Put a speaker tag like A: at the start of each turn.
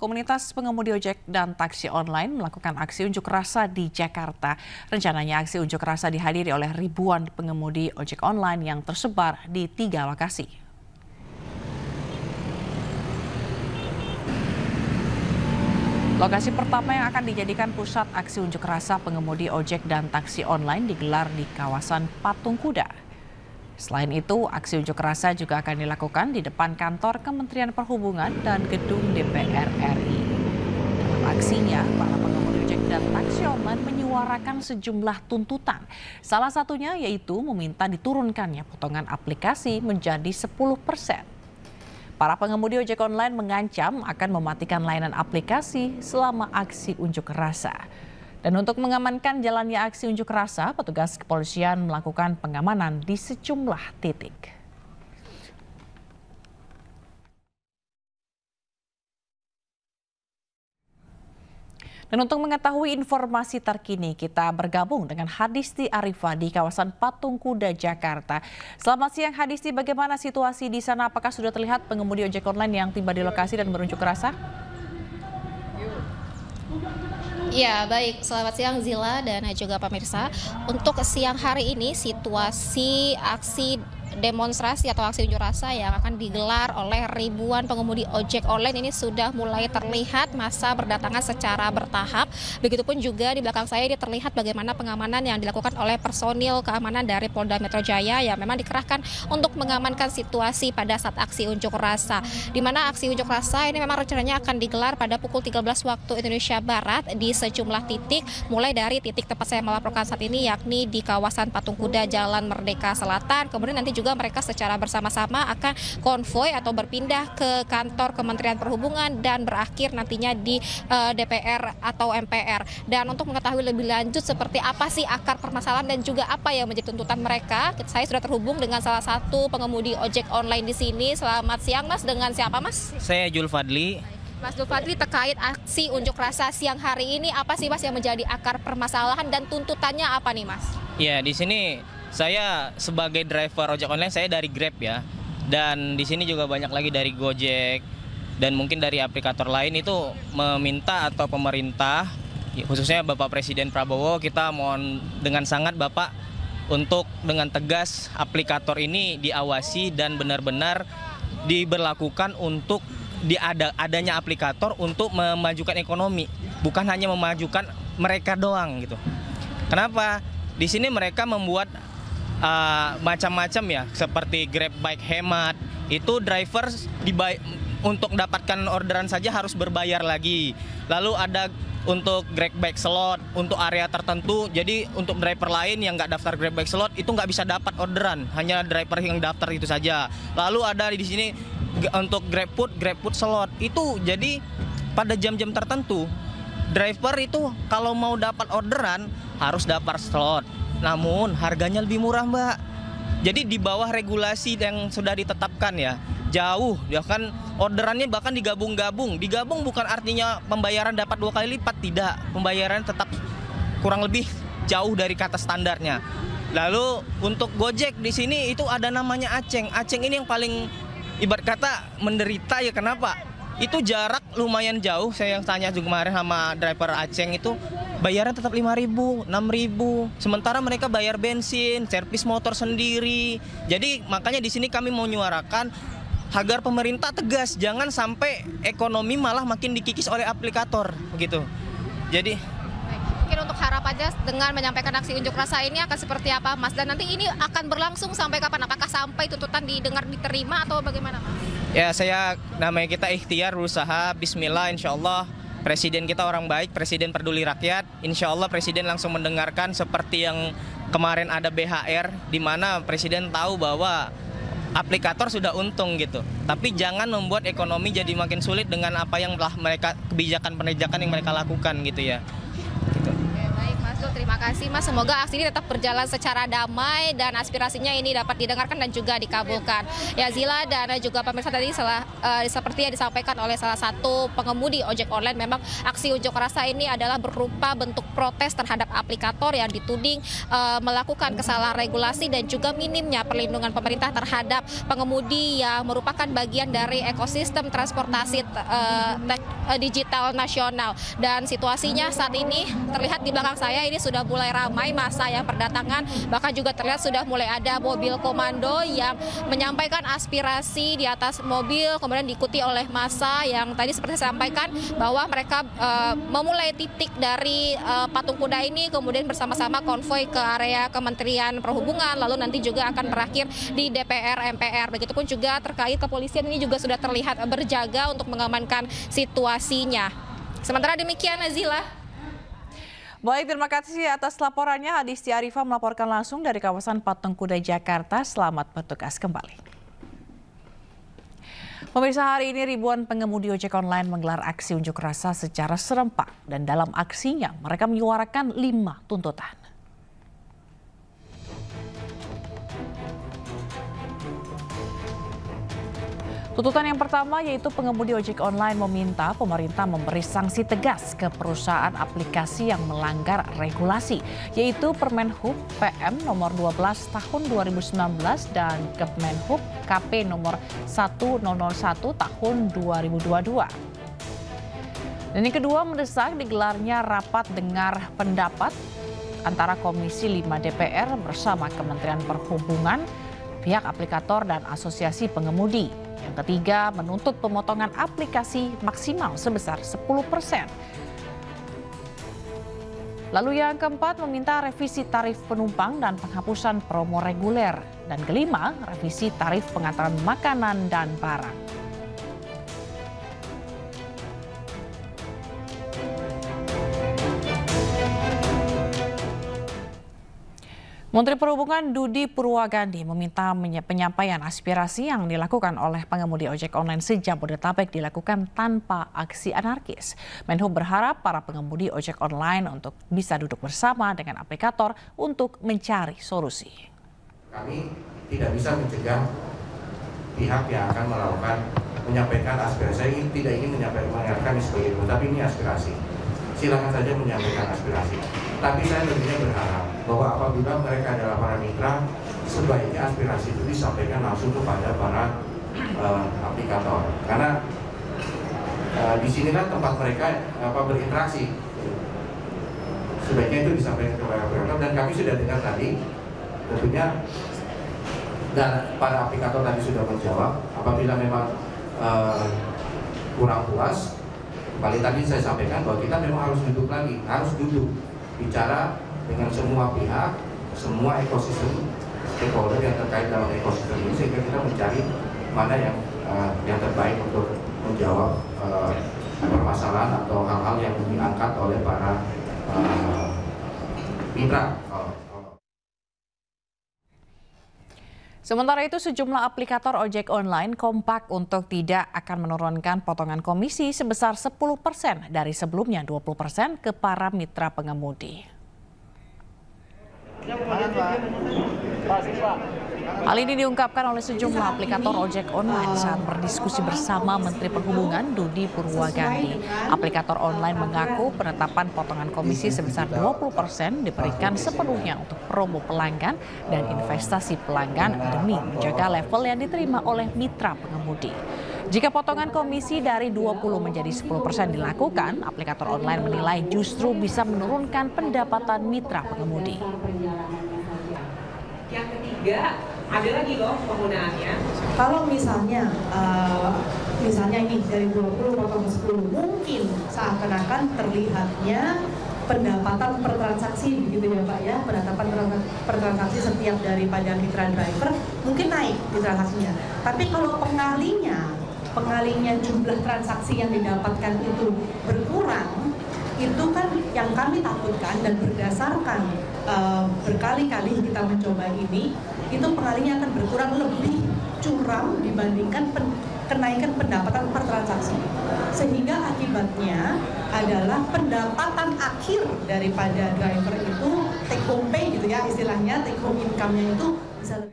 A: Komunitas pengemudi ojek dan taksi online melakukan aksi unjuk rasa di Jakarta. Rencananya aksi unjuk rasa dihadiri oleh ribuan pengemudi ojek online yang tersebar di 3 lokasi. Lokasi pertama yang akan dijadikan pusat aksi unjuk rasa pengemudi ojek dan taksi online digelar di kawasan Patung Kuda. Selain itu, aksi unjuk rasa juga akan dilakukan di depan kantor Kementerian Perhubungan dan gedung DPR RI. Dalam aksinya, para pengemudi ojek dan taksi online menyuarakan sejumlah tuntutan. Salah satunya yaitu meminta diturunkannya potongan aplikasi menjadi 10%. Para pengemudi ojek online mengancam akan mematikan layanan aplikasi selama aksi unjuk rasa. Dan untuk mengamankan jalannya aksi unjuk rasa, petugas kepolisian melakukan pengamanan di sejumlah titik. Dan untuk mengetahui informasi terkini, kita bergabung dengan Hadisti Arifah di kawasan Patung Kuda, Jakarta. Selamat siang Hadisti, bagaimana situasi di sana? Apakah sudah terlihat pengemudi ojek online yang tiba di lokasi dan berunjuk rasa?
B: Ya, baik. Selamat siang Zila dan juga pemirsa. Untuk siang hari ini situasi aksi demonstrasi atau aksi unjuk rasa yang akan digelar oleh ribuan pengemudi ojek online ini sudah mulai terlihat masa berdatangan secara bertahap. Begitupun juga di belakang saya ini terlihat bagaimana pengamanan yang dilakukan oleh personil keamanan dari Polda Metro Jaya yang memang dikerahkan untuk mengamankan situasi pada saat aksi unjuk rasa. Di mana aksi unjuk rasa ini memang rencananya akan digelar pada pukul 13 waktu Indonesia Barat di sejumlah titik, mulai dari titik tempat saya melaporkan saat ini yakni di kawasan Patung Kuda Jalan Merdeka Selatan. Kemudian nanti juga mereka secara bersama-sama akan konvoy atau berpindah ke kantor Kementerian Perhubungan dan berakhir nantinya di DPR atau MPR. Dan untuk mengetahui lebih lanjut seperti apa sih akar permasalahan dan juga apa yang menjadi tuntutan mereka, saya sudah terhubung dengan salah satu pengemudi ojek online di sini. Selamat siang Mas, dengan siapa Mas?
C: Saya Julfadli.
B: Mas Julfadli, terkait aksi unjuk rasa siang hari ini, apa sih Mas yang menjadi akar permasalahan dan tuntutannya apa nih Mas?
C: Ya, di sini saya sebagai driver ojek online, saya dari Grab ya. Dan di sini juga banyak lagi dari Gojek dan mungkin dari aplikator lain itu meminta atau pemerintah, khususnya Bapak Presiden Prabowo, kita mohon dengan sangat Bapak untuk dengan tegas aplikator ini diawasi dan benar-benar diberlakukan untuk adanya aplikator untuk memajukan ekonomi, bukan hanya memajukan mereka doang gitu. Kenapa? Di sini mereka membuat macam-macam ya, seperti Grab Bike hemat, itu driver untuk mendapatkan orderan saja harus berbayar lagi. Lalu ada untuk Grab Bike slot, untuk area tertentu, jadi untuk driver lain yang nggak daftar Grab Bike slot itu nggak bisa dapat orderan, hanya driver yang daftar itu saja. Lalu ada di sini untuk Grab Food slot, itu jadi pada jam-jam tertentu, driver itu kalau mau dapat orderan harus dapat slot. Namun harganya lebih murah Mbak. Jadi di bawah regulasi yang sudah ditetapkan ya. Jauh, ya kan orderannya bahkan digabung-gabung. Digabung bukan artinya pembayaran dapat 2 kali lipat, tidak. Pembayaran tetap kurang lebih jauh dari kata standarnya. Lalu untuk Gojek di sini itu ada namanya Aceng. Aceng ini yang paling ibarat kata menderita ya, kenapa? Itu jarak lumayan jauh. Saya yang tanya juga kemarin sama driver Aceng itu bayaran tetap 5.000, 6.000. Sementara mereka bayar bensin, servis motor sendiri. Jadi makanya di sini kami mau menyuarakan agar pemerintah tegas, jangan sampai ekonomi malah makin dikikis oleh aplikator begitu. Jadi
B: mungkin untuk harapannya dengan menyampaikan aksi unjuk rasa ini akan seperti apa Mas? Dan nanti ini akan berlangsung sampai kapan? Apakah sampai tuntutan didengar diterima atau bagaimana Mas?
C: Ya, namanya kita ikhtiar, berusaha, bismillah, insya Allah Presiden kita orang baik, Presiden peduli rakyat. Insya Allah Presiden langsung mendengarkan seperti yang kemarin ada BHR, di mana Presiden tahu bahwa aplikator sudah untung gitu. Tapi jangan membuat ekonomi jadi makin sulit dengan apa yang telah mereka kebijakan yang mereka lakukan gitu ya. Gitu.
B: Oke, baik Mas Jul. Terima kasih Mas, semoga aksi ini tetap berjalan secara damai dan aspirasinya ini dapat didengarkan dan juga dikabulkan. Ya Zila dan juga pemirsa, tadi seperti yang disampaikan oleh salah satu pengemudi ojek online, memang aksi unjuk rasa ini adalah berupa bentuk protes terhadap aplikator yang dituding melakukan kesalahan regulasi dan juga minimnya perlindungan pemerintah terhadap pengemudi yang merupakan bagian dari ekosistem transportasi digital nasional. Dan situasinya saat ini terlihat di belakang saya ini sudah mulai ramai massa yang berdatangan, bahkan juga terlihat sudah mulai ada mobil komando yang menyampaikan aspirasi di atas mobil, kemudian diikuti oleh massa yang tadi seperti saya sampaikan bahwa mereka memulai titik dari patung kuda ini, kemudian bersama-sama konvoi ke area Kementerian Perhubungan, lalu nanti juga akan berakhir di DPR MPR. Begitupun juga terkait kepolisian ini juga sudah terlihat berjaga untuk mengamankan situasinya. Sementara demikian, Nazila.
A: Baik, terima kasih atas laporannya. Hadisti Arifah melaporkan langsung dari kawasan Patung Kuda, Jakarta. Selamat bertugas kembali. Pemirsa, hari ini ribuan pengemudi ojek online menggelar aksi unjuk rasa secara serempak. Dan dalam aksinya mereka menyuarakan 5 tuntutan. Tuntutan yang pertama yaitu pengemudi ojek online meminta pemerintah memberi sanksi tegas ke perusahaan aplikasi yang melanggar regulasi, yaitu Permenhub PM nomor 12 tahun 2019 dan Kemenhub KP nomor 1001 tahun 2022. Dan yang kedua, mendesak digelarnya rapat dengar pendapat antara Komisi 5 DPR bersama Kementerian Perhubungan, pihak aplikator dan asosiasi pengemudi. Yang ketiga, menuntut pemotongan aplikasi maksimal sebesar 10%. Lalu yang keempat, meminta revisi tarif penumpang dan penghapusan promo reguler. Dan kelima, revisi tarif pengantaran makanan dan barang. Menteri Perhubungan Budi Purwagandi meminta penyampaian aspirasi yang dilakukan oleh pengemudi ojek online se-Jabodetabek dilakukan tanpa aksi anarkis. Menhub berharap para pengemudi ojek online untuk bisa duduk bersama dengan aplikator untuk mencari solusi.
D: Kami tidak bisa mencegah pihak yang akan menyampaikan aspirasi. Saya tidak ingin menyampaikan sebagai itu, tapi ini aspirasi. Silakan saja menyampaikan aspirasi. Tapi saya tentunya berharap bahwa apabila mereka adalah para mitra, sebaiknya aspirasi itu disampaikan langsung kepada para aplikator. Karena disinilah tempat mereka berinteraksi. Sebaiknya itu disampaikan kepada aplikator, dan kami sudah dengar tadi, tentunya dan para aplikator tadi sudah menjawab. Apabila memang kurang puas, kembali tadi saya sampaikan bahwa kita memang harus duduk lagi, harus duduk bicara dengan semua pihak, semua ekosistem stakeholder yang terkait dalam ekosistem ini, sehingga kita mencari mana yang terbaik untuk menjawab permasalahan atau hal-hal yang diangkat oleh para mitra.
A: Sementara itu, sejumlah aplikator ojek online kompak untuk tidak akan menurunkan potongan komisi sebesar 10% dari sebelumnya 20% ke para mitra pengemudi. Hal ini diungkapkan oleh sejumlah aplikator ojek online saat berdiskusi bersama Menteri Perhubungan Budi Purwagandi. Aplikator online mengaku penetapan potongan komisi sebesar 20% diberikan sepenuhnya untuk promo pelanggan dan investasi pelanggan demi menjaga level yang diterima oleh mitra pengemudi. Jika potongan komisi dari 20 menjadi 10% dilakukan, aplikator online menilai justru bisa menurunkan pendapatan mitra pengemudi.
E: Yang ketiga, ada lagi loh penggunaannya.
F: Kalau misalnya ini dari 20 potong 10, mungkin seakan-akan terlihatnya pendapatan per transaksi begitu ya Pak ya, pendapatan per transaksi setiap daripada mitra driver mungkin naik di transaksinya. Tapi kalau pengalinya jumlah transaksi yang didapatkan itu berkurang, itu kan yang kami takutkan, dan berdasarkan berkali-kali kita mencoba ini, itu pengalinya akan berkurang lebih curam dibandingkan kenaikan pendapatan per transaksi. sehingga akibatnya adalah pendapatan akhir daripada driver itu take home pay gitu ya, istilahnya take home income-nya itu bisa